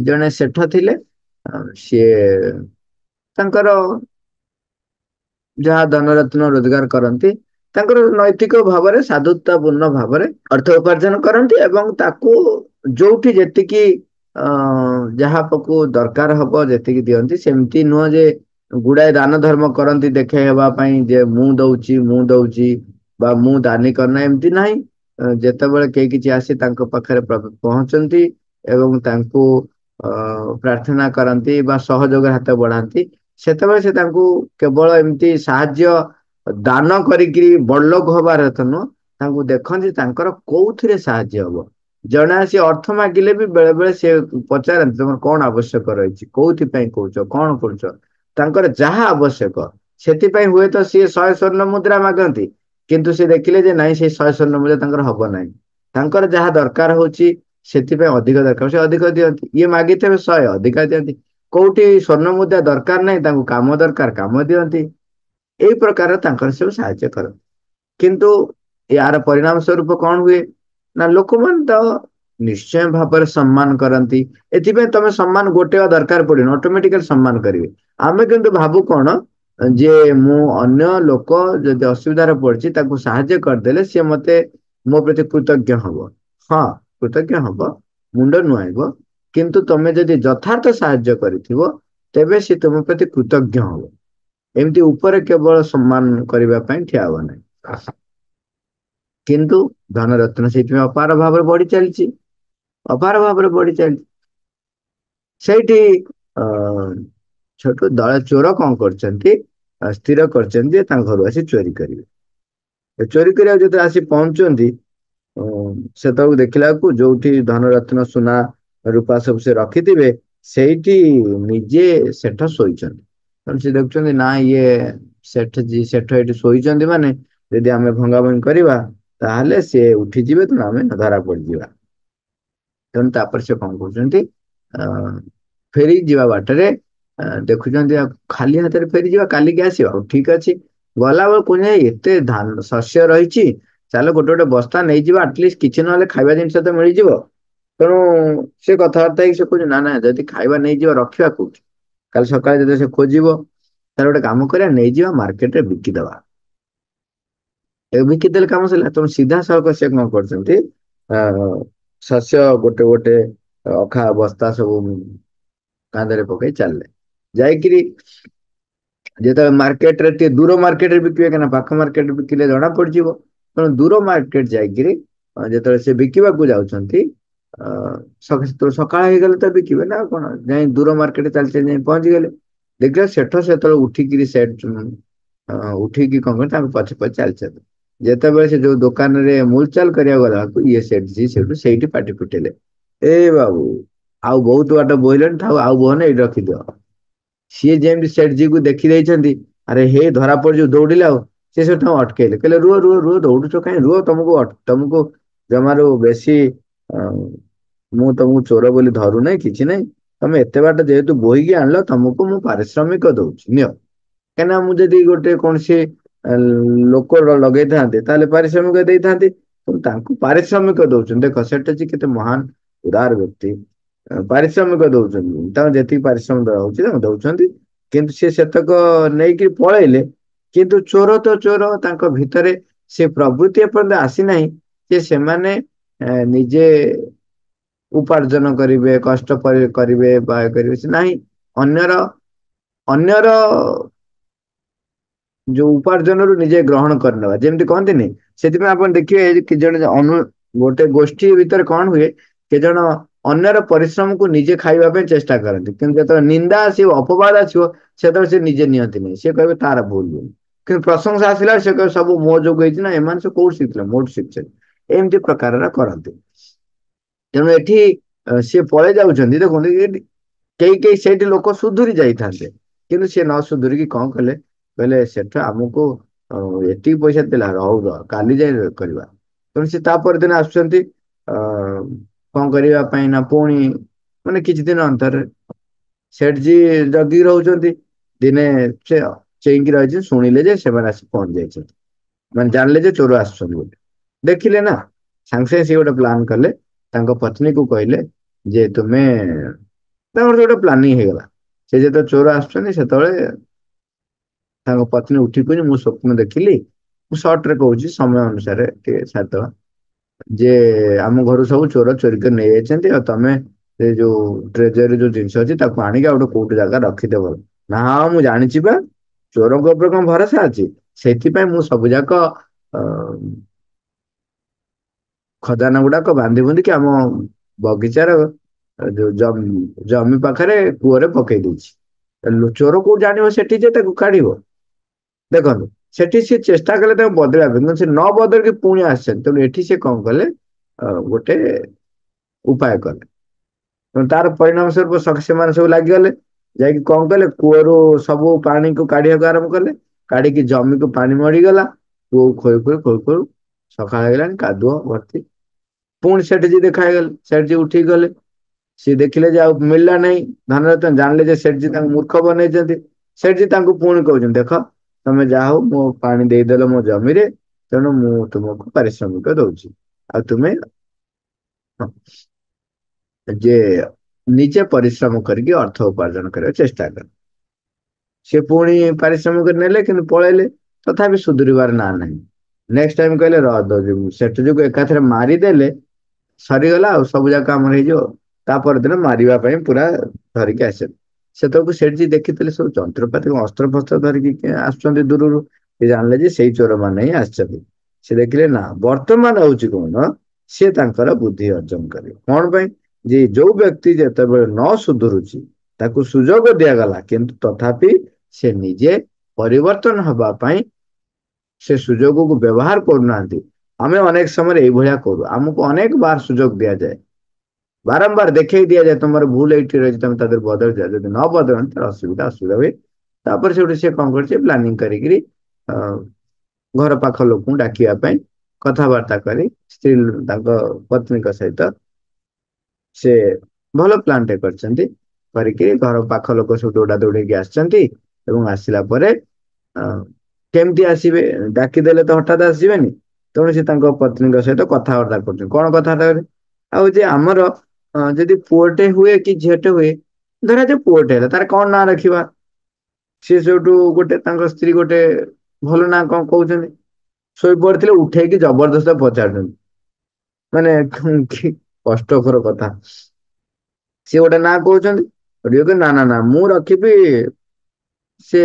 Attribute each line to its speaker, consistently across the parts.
Speaker 1: ଜଣେ ସେଠ ଥିଲେ। ସିଏ ତାଙ୍କର ଯାହା ଧନରତ୍ନ ରୋଜଗାର କରନ୍ତି ତାଙ୍କର ନୈତିକ ଭାବରେ ସାଧୁତାପୂର୍ଣ୍ଣ ଭାବରେ ଅର୍ଥ ଉପାର୍ଜନ କରନ୍ତି ଏବଂ ତାକୁ ଯୋଉଠି ଯେତିକି ଅ ଯାହାକୁ ଦରକାର ହବ ଯେତିକି ଦିଅନ୍ତି। ସେମିତି ନୁହଁ ଯେ ଗୁଡାଏ ଦାନ ଧର୍ମ କରନ୍ତି ଦେଖେଇ ହେବା ପାଇଁ ଯେ ମୁଁ ଦଉଛି ବା ମୁଁ ଦାନି କରନା ଏମିତି ନାହିଁ। ଯେତେବେଳେ କେହି କିଛି ଆସି ତାଙ୍କ ପାଖରେ ପହଞ୍ଚନ୍ତି ଏବଂ ତାଙ୍କୁ ଅ ପ୍ରାର୍ଥନା କରନ୍ତି ବା ସହଯୋଗ ହାତ ବଢାନ୍ତି ସେତେବେଳେ ସେ ତାଙ୍କୁ କେବଳ ଏମିତି ସାହାଯ୍ୟ ଦାନ କରିକିରି ବଡଲୋକ ହବାର ଅର୍ଥ ନୁହଁ। ତାଙ୍କୁ ଦେଖନ୍ତି ତାଙ୍କର କୋଉଥିରେ ସାହାଯ୍ୟ ହବ। ଜଣେ ଆସି ଅର୍ଥ ମାଗିଲେ ବି ବେଳେ ବେଳେ ସେ ପଚାରନ୍ତି ତମର କଣ ଆବଶ୍ୟକ ରହିଛି କୋଉଥିପାଇଁ କହୁଛ କଣ କରୁଛ। ତାଙ୍କର ଯାହା ଆବଶ୍ୟକ ସେଥିପାଇଁ ହୁଏତ ସିଏ 100 ସ୍ୱର୍ଣ୍ଣ ମୁଦ୍ରା ମାଗନ୍ତି କିନ୍ତୁ ସେ ଦେଖିଲେ ଯେ ନାଇଁ ସେଇ 100 ସ୍ୱର୍ଣ୍ଣ ମୁଦ୍ରା ତାଙ୍କର ହବ ନାହିଁ। ତାଙ୍କର ଯାହା ଦରକାର ହଉଛି ସେଥିପାଇଁ ଅଧିକ ଦରକାର ସେ ଅଧିକ ଦିଅନ୍ତି। ଇଏ ମାଗିଥିବେ 100 ଅଧିକା ଦିଅନ୍ତି। କୋଉଠି ସ୍ଵର୍ଣ୍ଣ ମୁଦ୍ରା ଦରକାର ନାହିଁ ତାଙ୍କୁ କାମ ଦରକାର କାମ ଦିଅନ୍ତି। ଏଇ ପ୍ରକାର ତାଙ୍କର ସବୁ ସାହାଯ୍ୟ କରନ୍ତି। କିନ୍ତୁ ୟାର ପରିଣାମ ସ୍ୱରୂପ କଣ ହୁଏ ନା ଲୋକମାନେ ତ ନିଶ୍ଚୟ ଭାବରେ ସମ୍ମାନ କରନ୍ତି। ଏଥିପାଇଁ ତମେ ସମ୍ମାନ ଗୋଟେବା ଦରକାର ପଡିନି ଅଟୋମେଟିକାଲି ସମ୍ମାନ କରିବେ। ଆମେ କିନ୍ତୁ ଭାବୁ କଣ ଯେ ମୁଁ ଅନ୍ୟ ଲୋକ ଯଦି ଅସୁବିଧାରେ ପଡିଛି ତାକୁ ସାହାଯ୍ୟ କରିଦେଲେ ସିଏ ମତେ ମୋ ପ୍ରତି କୃତଜ୍ଞ ହବ। ହଁ କୃତଜ୍ଞ ହବ ମୁଣ୍ଡ ନୁଆଇବ କିନ୍ତୁ ତମେ ଯଦି ଯଥାର୍ଥ ସାହାଯ୍ୟ କରିଥିବ ତେବେ ସେ ତୁମ ପ୍ରତି କୃତଜ୍ଞ ହବ। ଏମିତି ଉପରେ କେବଳ ସମ୍ମାନ କରିବା ପାଇଁ ଠିଆ ହବ ନାହିଁ। କିନ୍ତୁ ଧନରତ୍ନ ସେଇଥିପାଇଁ ଅପାର ଭାବରେ ବଢି ଚାଲିଛି ଅପାର ଭାବରେ ବଢି ଚାଲିଛି। ସେଇଠି ଅ ଛୋଟ ଦଳେ ଚୋର କଣ କରିଛନ୍ତି ସ୍ଥିର କରିଛନ୍ତି ଯେ ତାଙ୍କ ଘରୁ ଆସି ଚୋରି କରିବେ। ଚୋରି କରିବାକୁ ଯେତେବେଳେ ଆସି ପହଞ୍ଚୁଛନ୍ତି ସେତେବେଳକୁ ଦେଖିଲା ବେଳକୁ ଯୋଉଠି ଧନରତ୍ନ ସୁନା ରୂପା ସବୁ ସେ ରଖିଥିବେ ସେଇଠି ନିଜେ ସେଠ ଶୋଇଛନ୍ତି। ତେଣୁ ସେ ଦେଖୁଛନ୍ତି ନା ଇଏ ସେଠ ଏଠି ଶୋଇଛନ୍ତି ମାନେ ଯଦି ଆମେ ଭଙ୍ଗା ଭଙ୍ଗି କରିବା ତାହେଲେ ସିଏ ଉଠିଯିବେ ତେଣୁ ଆମେ ଧରା ପଡିଯିବା। ତେଣୁ ତାପରେ ସେ କଣ କରୁଛନ୍ତି ଅ ଫେରି ଯିବା ବାଟରେ ଦେଖୁଛନ୍ତି ଆଉ ଖାଲି ହାତରେ ଫେରିଯିବା କାଲିକି ଆସିବା ଆଉ ଠିକ ଅଛି। ଗଲାବେଳକୁ ଏତେ ଧାନ ଶସ୍ୟ ରହିଛି ଚାଲ ଗୋଟେ ଗୋଟେ ବସ୍ତା ନେଇଯିବା ଆଟଲିଷ୍ଟ କିଛି ନହେଲେ ଖାଇବା ଜିନିଷ ତ ମିଳିଯିବ। ତେଣୁ ସେ କଥାବାର୍ତ୍ତା ହେଇକି ସେ କହୁଛି ନା ନା ଯଦି ଖାଇବା ନେଇଯିବା ରଖିବା କୋଉଠି। କାଲି ସକାଳେ ଯଦି ସେ ଖୋଜିବ ତାହେଲେ ଗୋଟେ କାମ କରିବା ନେଇଯିବା ମାର୍କେଟରେ ବିକିଦବା। ଏ ବିକିଦେଲେ କାମ ସରିଲା। ତେଣୁ ସିଧାସଳଖ ସେ କଣ କରୁଛନ୍ତି ଆ ଶସ୍ୟ ଗୋଟେ ଗୋଟେ ଅଖା ବସ୍ତା ସବୁ କାନ୍ଧରେ ପକେଇ ଚାଲିଲେ। ଯାଇକିରି ଯେତେବେଳେ ମାର୍କେଟରେ ଟିକେ ଦୂର ମାର୍କେଟରେ ବିକିବେ କାହିଁକିନା ପାଖ ମାର୍କେଟରେ ବିକିଲେ ଜଣା ପଡିଯିବ। ତେଣୁ ଦୂର ମାର୍କେଟ ଯାଇକିରି ଯେତେବେଳେ ସେ ବିକିବାକୁ ଯାଉଛନ୍ତି ଅ ସକାଳ ହେଇଗଲେ ତ ବିକିବେ ନା ଆଉ କଣ ଯାଇ ଦୂର ମାର୍କେଟରେ ଚାଲି ଚାଲି ଯାଇ ପହଞ୍ଚିଗଲେ। ଦେଖିଲେ ସେଠ ସେତେବେଳେ ଉଠିକିରି ଉଠିକି କଣ କର ତାଙ୍କୁ ପଛେ ପଛେ ଚାଲିଛନ୍ତି। ଯେତେବେଳେ ସେ ଯୋଉ ଦୋକାନରେ ମୁଲଚାଲ କରିବାକୁ ଗଲାକୁ ଇଏ ସେଇଠି ପାଟି ଫିଟେଇଲେ ଏ ବାବୁ ଆଉ ବହୁତ ବାଟ ବୋହିଲଣି ଥାଉ ଆଉ ବୋହନ ଏଇଠି ରଖିଦିଅ। ସିଏ ଯେମିତି ସେଠजीକୁ ଦେଖି ଦେଇଛନ୍ତି ଆରେ ହେ ଧରା ପଡିଯିବୁ ଦୌଡିଲେ ଆଉ ସେ ସବୁ ତାଙ୍କୁ ଅଟକେଇଲେ କହିଲେ ରୁହ ରୁହ ରୁହ ଦୌଡୁଛ କାହିଁ ରୁହ ତମକୁ ଜମାରୁ ବେଶୀ ମୁଁ ତମକୁ ଚୋର ବୋଲି ଧରୁନାହିଁ କିଛି ନାହିଁ। ତମେ ଏତେ ବାଟ ଯେହେତୁ ବୋହିକି ଆଣିଲ ତମକୁ ମୁଁ ପାରିଶ୍ରମିକ ଦଉଛି ନିଅ। କାହିଁକିନା ମୁଁ ଯଦି ଗୋଟେ କୌଣସି ଲୋକ ଲଗେଇଥାନ୍ତି ତାହେଲେ ପାରିଶ୍ରମିକ ଦେଇଥାନ୍ତି। ତାଙ୍କୁ ପାରିଶ୍ରମିକ ଦଉଛନ୍ତି ଦେଖ ସେଠ ଅଛି କେତେ ମହାନ ଉଦାର ବ୍ୟକ୍ତି ପାରିଶ୍ରମିକ ଦଉଛନ୍ତି ତାଙ୍କୁ ଯେତିକି ପାରିଶ୍ରମିକ ଦବା ହଉଛି ତାଙ୍କୁ ଦଉଛନ୍ତି। କିନ୍ତୁ ସେ ସେତକ ନେଇକି ପଳେଇଲେ କିନ୍ତୁ ଚୋର ତ ଚୋର ତାଙ୍କ ଭିତରେ ସେ ପ୍ରବୃତ୍ତି ଏପର୍ଯ୍ୟନ୍ତ ଆସିନାହିଁ ଯେ ସେମାନେ ନିଜେ ଉପାର୍ଜନ କରିବେ କଷ୍ଟ କରିବେ ବା କରିବେ ସେ ନାହିଁ। ଅନ୍ୟର ଅନ୍ୟର ଯୋଉ ଉପାର୍ଜନରୁ ନିଜେ ଗ୍ରହଣ କରିନେବା ଯେମିତି କହନ୍ତିନି। ସେଥିପାଇଁ ଆପଣ ଦେଖିବେ କି ଜଣେ ଗୋଟେ ଗୋଷ୍ଠୀ ଭିତରେ କଣ ହୁଏ କି ଜଣ ଅନ୍ୟର ପରିଶ୍ରମକୁ ନିଜେ ଖାଇବା ପାଇଁ ଚେଷ୍ଟା କରନ୍ତି କିନ୍ତୁ ଯେତେବେଳେ ନିନ୍ଦା ଆସିବ ଅପବାଦ ଆସିବ ସେତେବେଳେ ସେ ନିଜେ ନିଅନ୍ତି ନାହିଁ ସେ କହିବେ ତାର ଭୁଲ ବୋଲି। କିନ୍ତୁ ପ୍ରଶଂସା ଆସିଲା ସେ କହିବେ ସବୁ ମୋ ଯୋଗୁଁ ହେଇଛି ନା ଏମାନେ ସବୁ କୋଉଠି ଶିଖିଲେ ମୋଠୁ ଶିଖିଛନ୍ତି ଏମିତି ପ୍ରକାରର କରନ୍ତି। ତେଣୁ ଏଠି ସିଏ ପଳେଇ ଯାଉଛନ୍ତି ଦେଖନ୍ତୁ ଏଠି କେହି କେହି ସେଇଠି ଲୋକ ସୁଧୁରି ଯାଇଥାନ୍ତେ କିନ୍ତୁ ସିଏ ନ ସୁଧୁରିକି କଣ କଲେ କହିଲେ ସେଠ ଆମକୁ ଏତିକି ପଇସା ଥିଲା ହଉ ର କାଲି ଯାଇ କରିବା। ତେଣୁ ସେ ତାପର ଦିନ ଆସୁଛନ୍ତି କଣ କରିବା ପାଇଁ ନା ପୁଣି ମାନେ କିଛି ଦିନ ଅନ୍ତରେ ସେଠଜୀ ଜଗି ରହୁଛନ୍ତି। ଦିନେ ସେ ଚେଇଁକି ରହିଛି ଶୁଣିଲେ ଯେ ସେମାନେ ଆସି ପହଞ୍ଚି ଯାଇଛନ୍ତି। ମାନେ ଜାଣିଲେ ଯେ ଚୋର ଆସୁଛନ୍ତି ବୋଲି ଦେଖିଲେ ନା ସାଙ୍ଗେ ସାଙ୍ଗେ ସିଏ ଗୋଟେ ପ୍ଲାନ କଲେ ତାଙ୍କ ପତ୍ନୀ କୁ କହିଲେ ଯେ ତୁମେ ତାଙ୍କର ଗୋଟେ ପ୍ଲାନିଂ ହେଇଗଲା। ସେ ଯେତେବେଳେ ଚୋର ଆସୁଛନ୍ତି ସେତେବେଳେ ତାଙ୍କ ପତ୍ନୀ ଉଠି କହୁଛି ମୁଁ ସ୍ୱପ୍ନ ଦେଖିଲି, ମୁଁ ସର୍ଟ ରେ କହୁଛି ସମୟ ଅନୁସାରେ ଟିକେ ସାରିଦବା, ଯେ ଆମ ଘରୁ ସବୁ ଚୋର ଚୋରି କରି ନେଇଯାଇଛନ୍ତି ଆଉ ତମେ ସେ ଯୋଉ ଟ୍ରେଜରୀ ଯୋଉ ଜିନିଷ ଅଛି ତାକୁ ଆଣିକି ଆଉ ଗୋଟେ କୋଉଠି ଜାଗା ରଖିଦେବ। ନା ହଁ ମୁଁ ଜାଣିଛି ବା, ଚୋରଙ୍କ ଉପରେ କଣ ଭରସା ଅଛି, ସେଇଥିପାଇଁ ମୁଁ ସବୁ ଯାକ ଅ ଖଜାନା ଗୁଡାକ ବାନ୍ଧି ବୁନ୍ଧିକି ଆମ ବଗିଚାର ଯୋଉ ଜମି ପାଖରେ କୂଅରେ ପକେଇ ଦେଇଛି। ଚୋର କୋଉଠି ଜାଣିବ ସେଠି ଯେ ତାକୁ କାଢିବ। ଦେଖନ୍ତୁ ସେଠି ସିଏ ଚେଷ୍ଟା କଲେ ତାକୁ ବଦଳେଇବା ପାଇଁ କିନ୍ତୁ ସେ ନ ବଦଳିକି ପୁଣି ଆସିଛନ୍ତି, ତେଣୁ ଏଠି ସେ କଣ କଲେ ଗୋଟେ ଉପାୟ କଲେ। ତେଣୁ ତାର ପରିଣାମ ସ୍ୱରୂପ ସେମାନେ ସବୁ ଲାଗିଗଲେ, ଯାଇକି କଣ କଲେ କୂଅରୁ ସବୁ ପାଣିକୁ କାଢିବାକୁ ଆରମ୍ଭ କଲେ, କାଢିକି ଜମିକୁ ପାଣି ମରିଗଲା, କୂଅ ଖୋଳି ଖୋଳି ଖୋଳି ଖୋଳି ସକାଳ ହେଇଗଲାଣି କାଦୁଅ ଭର୍ତ୍ତି। ପୁଣି ସେଠି ଦେଖା ହେଇଗଲେ, ସେଠି ଉଠିକି ଗଲେ, ସିଏ ଦେଖିଲେ ଯେ ଆଉ ମିଳିଲା ନାହିଁ ଧନରତ୍ନ, ଜାଣିଲେ ଯେ ସେଠଜି ତାଙ୍କୁ ମୂର୍ଖ ବନେଇଛନ୍ତି। ସେଠଜି ତାଙ୍କୁ ପୁଣି କହୁଛନ୍ତି ଦେଖ ତମେ ଯାହା ହଉ ମୋ ପାଣି ଦେଇଦେଲ ମୋ ଜମିରେ, ତେଣୁ ମୁଁ ତୁମକୁ ପାରିଶ୍ରମିକ ଦଉଛି ଆଉ ତୁମେ ଯେ ନିଜେ ପରିଶ୍ରମ କରିକି ଅର୍ଥ ଉପାର୍ଜନ କରିବାକୁ ଚେଷ୍ଟା କର। ସେ ପୁଣି ପାରିଶ୍ରମିକ ନେଲେ କିନ୍ତୁ ପଳେଇଲେ, ତଥାପି ସୁଧୁରିବାର ନା ନାହିଁ। ନେକ୍ସଟ ଟାଇମ କହିଲେ ର ଦଉଚି, ସେଠ ଯୋଗୁ ଏକାଥରେ ମାରିଦେଲେ ସରିଗଲା ଆଉ ସବୁ ଯାକ ଆମର ହେଇଯିବ। ତା ପରଦିନ ମାରିବା ପାଇଁ ପୁରା ଧରିକି ଆସିଲେ। ସେତେବେଳକୁ ସେଠି ଦେଖିଥିଲେ ସବୁ ଯନ୍ତ୍ରପାତି ଅସ୍ତ୍ର ଫସ୍ତ୍ର ଧରିକି ଆସୁଛନ୍ତି ଦୂରରୁ, ସେ ଜାଣିଲେ ଯେ ସେଇ ଚୋର ମାନେ ହିଁ ଆସିଛନ୍ତି। ସେ ଦେଖିଲେ ନା ବର୍ତ୍ତମାନ ହଉଛି କଣ, ସିଏ ତାଙ୍କର ବୁଦ୍ଧି ଅର୍ଜନ କରିବେ କଣ ପାଇଁ, ଯେ ଯୋଉ ବ୍ୟକ୍ତି ଯେତେବେଳେ ନ ସୁଧୁରୁଛି ତାକୁ ସୁଯୋଗ ଦିଆଗଲା କିନ୍ତୁ ତଥାପି ସେ ନିଜେ ପରିବର୍ତ୍ତନ ହବା ପାଇଁ ସେ ସୁଯୋଗକୁ ବ୍ୟବହାର କରୁନାହାନ୍ତି। ଆମେ ଅନେକ ସମୟରେ ଏଇଭଳିଆ କରୁ, ଆମକୁ ଅନେକ ବାର ସୁଯୋଗ ଦିଆଯାଏ, ବାରମ୍ବାର ଦେଖେଇ ଦିଆଯାଏ ତମର ଭୁଲ ଏଇଠି ରହିଛି ତମେ ତା ଦେହରେ ବଦଳି ଯାଅ, ଯଦି ନ ବଦଳନ୍ତି ତାର ଅସୁବିଧା ହୁଏ। ତାପରେ ସେଠୁ ସେ କଣ କରିଛି ପ୍ଲାନିଂ କରିକିରି ଘର ପାଖ ଲୋକଙ୍କୁ ଡାକିବା ପାଇଁ କଥାବାର୍ତ୍ତା କରି ସ୍ତ୍ରୀ ତାଙ୍କ ପତ୍ନୀଙ୍କ ସହିତ ସେ ଭଲ ପ୍ଲାନ ଟେ କରିଛନ୍ତି। କରିକି ଘର ପାଖ ଲୋକ ସବୁ ଦୌଡା ଦୌଡେଇକି ଆସିଛନ୍ତି, ଏବଂ ଆସିଲା ପରେ ଅ କେମିତି ଆସିବେ, ଡାକିଦେଲେ ତ ହଠାତ୍ ଆସିବେନି, ତେଣୁ ସେ ତାଙ୍କ ପତ୍ନୀଙ୍କ ସହିତ କଥାବାର୍ତ୍ତା କରୁଛନ୍ତି। କଣ କଥାବାର୍ତ୍ତା, ଆଉ ଯେ ଆମର ଯଦି ପୁଅଟେ ହୁଏ କି ଝିଅଟେ ହୁଏ, ଧର ଯେ ପୁଅଟେ ହେଲା ତାର କଣ ନାଁ ରଖିବା। ସିଏ ଯୋଉଠୁ ଗୋଟେ ତାଙ୍କ ସ୍ତ୍ରୀ ଗୋଟେ ଭଲ ନାଁ କଣ କହୁଛନ୍ତି, ଶୋଇପଡିଥିଲେ ଉଠେଇକି ଜବରଦସ୍ତ ପଚାରୁଛନ୍ତି, ମାନେ କି କଷ୍ଟକର କଥା। ସିଏ ଗୋଟେ ନାଁ କହୁଛନ୍ତି, ନା ନା ନା ମୁଁ ରଖିବି, ସେ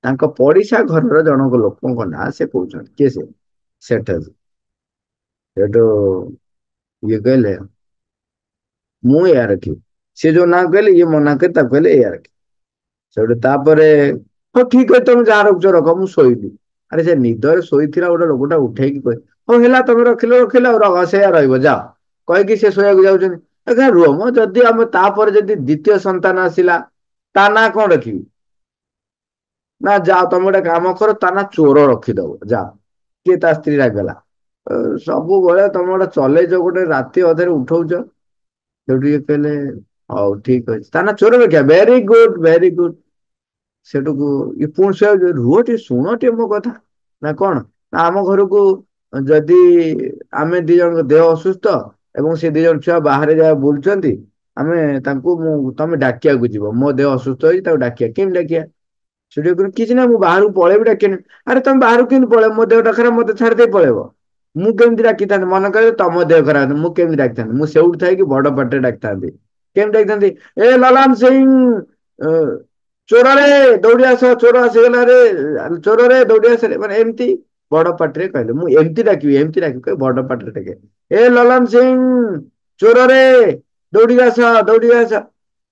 Speaker 1: ତାଙ୍କ ପଡିଶା ଘରର ଜଣକ ଲୋକଙ୍କ ନାଁ ସେ କହୁଛନ୍ତି, କିଏ ସେ ସେଠ ସେଠୁ ଇଏ କହିଲେ ମୁଁ ଏଇଆ ରଖିବି, ସିଏ ଯୋଉ ନାଁ କହିଲେ ଇଏ ମନା କରି ତାକୁ କହିଲେ ଏଇଆ ରଖିବି। ସେଠୁ ତାପରେ ହଉ ଠିକ ଅଛି ତମେ ଯାହା ରଖୁଛ ରଖ ମୁଁ ଶୋଇବି। ଆରେ ସେ ନିଦରେ ଶୋଇଥିଲା ଗୋଟେ ଲୋକଟା ଉଠେଇକି କହ ହଉ ହେଲା ତମେ ରଖିଲ ରଖିଲ ଆଉ ସେଇଆ ରହିବ ଯାଅ, କହିକି ସେ ଶୋଇବାକୁ ଯାଉଛନ୍ତି। ଆଜ୍ଞା ରୁହ ମ, ଯଦି ଆମେ ତାପରେ ଯଦି ଦ୍ଵିତୀୟ ସନ୍ତାନ ଆସିଲା ତା ନାଁ କଣ ରଖିବି, ନା ଯାଅ ତମେ ଗୋଟେ କାମ କର ତା ନା ଚୋର ରଖିଦବ ଯାଅ। କିଏ ତା ସ୍ତ୍ରୀ ରାଗିଗଲା, ସବୁବେଳେ ତମେ ଗୋଟେ ଚଲେଇଛ ଗୋଟେ ରାତି ଅଧରେ ଉଠଉଛ। ସେଠୁ ଇଏ କହିଲେ ହଉ ଠିକ ଅଛି ତା ନା ଚୋର ରଖିବା, ଭେରି ଗୁଡ ଭେରି ଗୁଡ। ସେଠୁକୁ ଇଏ ପୁଣି ଶୋଇବାକୁ, ରୁହ ଟିକେ ଶୁଣ ଟିକେ ମୋ କଥା। ନା କଣ, ନା ଆମ ଘରକୁ ଯଦି ଆମେ ଦି ଜଣଙ୍କ ଦେହ ଅସୁସ୍ଥ ଏବଂ ସେ ଦି ଜଣ ଛୁଆ ବାହାରେ ଯାହା ବୁଲୁଛନ୍ତି, ଆମେ ତାଙ୍କୁ ତମେ ଡାକିବାକୁ ଯିବ, ମୋ ଦେହ ଅସୁସ୍ଥ ହେଇଛି ତାକୁ ଡାକିବା, କେମିତି ଡାକିବା। ସେଠି କିଛି ନା ମୁଁ ବାହାରକୁ ପଳେଇବି ଡାକିନି, ଆରେ ତମେ ବାହାରକୁ କେମିତି ପଳେଇବ, ମୋ ଦେହଟା ଖରାପ ମତେ ଛାଡି ଦେଇ ପଳେଇବ। ମୁଁ କେମିତି ଡାକିଥାନ୍ତି, ମନେ କରିବ ତମ ଦେହ ଖରାପ ମୁଁ କେମିତି ଡାକିଥାନ୍ତି, ମୁଁ ସେଇଠୁ ଥାଇକି ବଡ ପାଟିରେ ଡାକିଥାନ୍ତି। କେମିତି ଡାକିଥାନ୍ତି, ଏ ଲଲାମ ସିଂ ଚୋରରେ ଦୌଡି ଆସ, ଚୋର ଆସିଗଲାରେ ଚୋରରେ ଦୌଡି ଆସ, ମାନେ ଏମିତି ବଡ ପାଟିରେ କହିଲେ। ମୁଁ ଏମିତି ଡାକିବି ଏମିତି ଡାକିବି ବଡ ପାଟିରେ ଡାକେ, ଏ ଲଲନ ସିଂ ଚୋରରେ ଦୌଡିକି ଆସ ଦୌଡିକି ଆସ,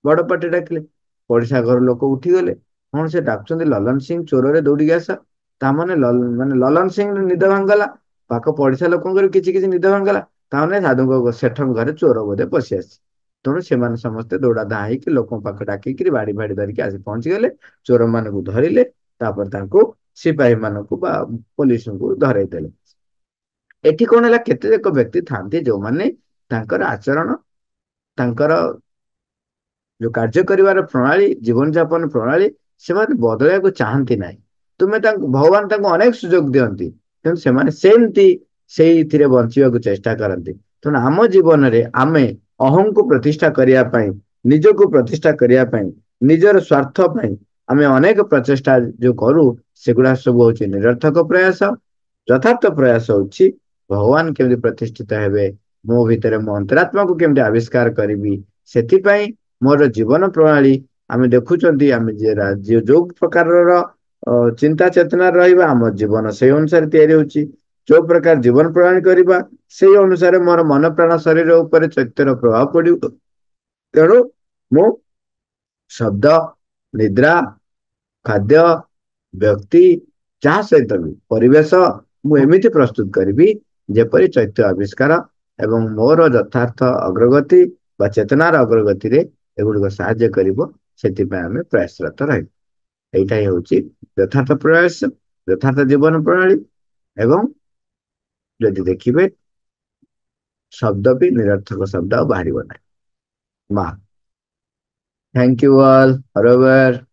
Speaker 1: ବଡ ପାଟିରେ ଡାକିଲେ। ପଡିଶା ଘର ଲୋକ ଉଠିଗଲେ, କଣ ସେ ଡାକୁଛନ୍ତି ଲଲନ ସିଂ ଚୋରରେ ଦୌଡିକି ଆସ, ତାମାନେ ମାନେ ଲଲନ ସିଂ ନିଦ ଭାଙ୍ଗିଗଲା, ପାଖ ପଡିଶା ଲୋକଙ୍କର କିଛି କିଛି ନିଦ ଭାଙ୍ଗିଗଲା, ତାମାନେ ସାଧୁଙ୍କ ସେଠଙ୍କ ଘରେ ଚୋର ବୋଧେ ପଶି ଆସିଛି। ତେଣୁ ସେମାନେ ସମସ୍ତେ ଦୌଡା ଧାଁ ହେଇକି ଲୋକଙ୍କ ପାଖ ଡାକିକିରି ବାଡି ଫାଡି ଧରିକି ଆସି ପହଞ୍ଚିଗଲେ, ଚୋର ମାନଙ୍କୁ ଧରିଲେ, ତାପରେ ତାଙ୍କୁ ସିପାହୀ ମାନଙ୍କୁ ବା ପୋଲିସଙ୍କୁ ଧରେଇ ଦେଲେ। ଏଠି କଣ ହେଲା, କେତେକ ବ୍ୟକ୍ତି ଥାନ୍ତି ଯୋଉମାନେ ତାଙ୍କର ଆଚରଣ, ତାଙ୍କର ଯୋଉ କାର୍ଯ୍ୟ କରିବାର ପ୍ରଣାଳୀ, ଜୀବନ ଯାପନ ପ୍ରଣାଳୀ ସେମାନେ ବଦଳେଇବାକୁ ଚାହାନ୍ତି ନାହିଁ। ତୁମେ ତାଙ୍କୁ ଭଗବାନ ତାଙ୍କୁ ଅନେକ ସୁଯୋଗ ଦିଅନ୍ତି, କିନ୍ତୁ ସେମାନେ ସେମିତି ସେଇଥିରେ ବଞ୍ଚିବାକୁ ଚେଷ୍ଟା କରନ୍ତି। ତେଣୁ ଆମ ଜୀବନରେ ଆମେ ଅହଂକୁ ପ୍ରତିଷ୍ଠା କରିବା ପାଇଁ ନିଜକୁ ପ୍ରତିଷ୍ଠା କରିବା ପାଇଁ ନିଜର ସ୍ୱାର୍ଥ ପାଇଁ ଆମେ ଅନେକ ପ୍ରଚେଷ୍ଟା ଯୋଉ କରୁ ସେଗୁଡା ସବୁ ହଉଛି ନିରର୍ଥକ ପ୍ରୟାସ। ଯଥାର୍ଥ ପ୍ରୟାସ ହଉଛି ଭଗବାନ କେମିତି ପ୍ରତିଷ୍ଠିତ ହେବେ, ମୋ ଭିତରେ ମୋ ଅନ୍ତରାତ୍ମାକୁ କେମିତି ଆବିଷ୍କାର କରିବି। ସେଥିପାଇଁ ମୋର ଜୀବନ ପ୍ରଣାଳୀ ଆମେ ଦେଖୁଛନ୍ତି, ଆମେ ଯୋଉ ପ୍ରକାରର ଚିନ୍ତା ଚେତନା ରହିବା ଆମ ଜୀବନ ସେଇ ଅନୁସାରେ ତିଆରି ହଉଛି। ଯୋଉ ପ୍ରକାର ଜୀବନ ପ୍ରଣାଳୀ କରିବା ସେଇ ଅନୁସାରେ ମୋର ମନ ପ୍ରାଣ ଶରୀର ଉପରେ ଚୈତ୍ୟର ପ୍ରଭାବ ପଡିବ। ତେଣୁ ମୁଁ ଶବ୍ଦ, ନିଦ୍ରା, ଖାଦ୍ୟ, ବ୍ୟକ୍ତି, ଯାହା ସହିତ ବି ପରିବେଶ ମୁଁ ଏମିତି ପ୍ରସ୍ତୁତ କରିବି ଯେପରି ଚୈତ୍ୟ ଆବିଷ୍କାର ଏବଂ ମୋର ଯଥାର୍ଥ ଅଗ୍ରଗତି ବା ଚେତନାର ଅଗ୍ରଗତିରେ ଏଗୁଡିକ ସାହାଯ୍ୟ କରିବ। ସେଥିପାଇଁ ଆମେ ପ୍ରୟାସରତ ରହିବୁ। এইটা হচ্ছে যথার্থ প্রয়াস, যথার্থ জীবন প্রণালী। এবং যদি ଦେଖିବେ ଶବ୍ଦ ବି ନିରର୍ଥକ ଶବ୍ଦ ଆଉ ବାହାରିବ ନାହିଁ। ମା, ଥ୍ୟାଙ୍କ ୟୁ ଅଲ୍, ହରଓଭାର।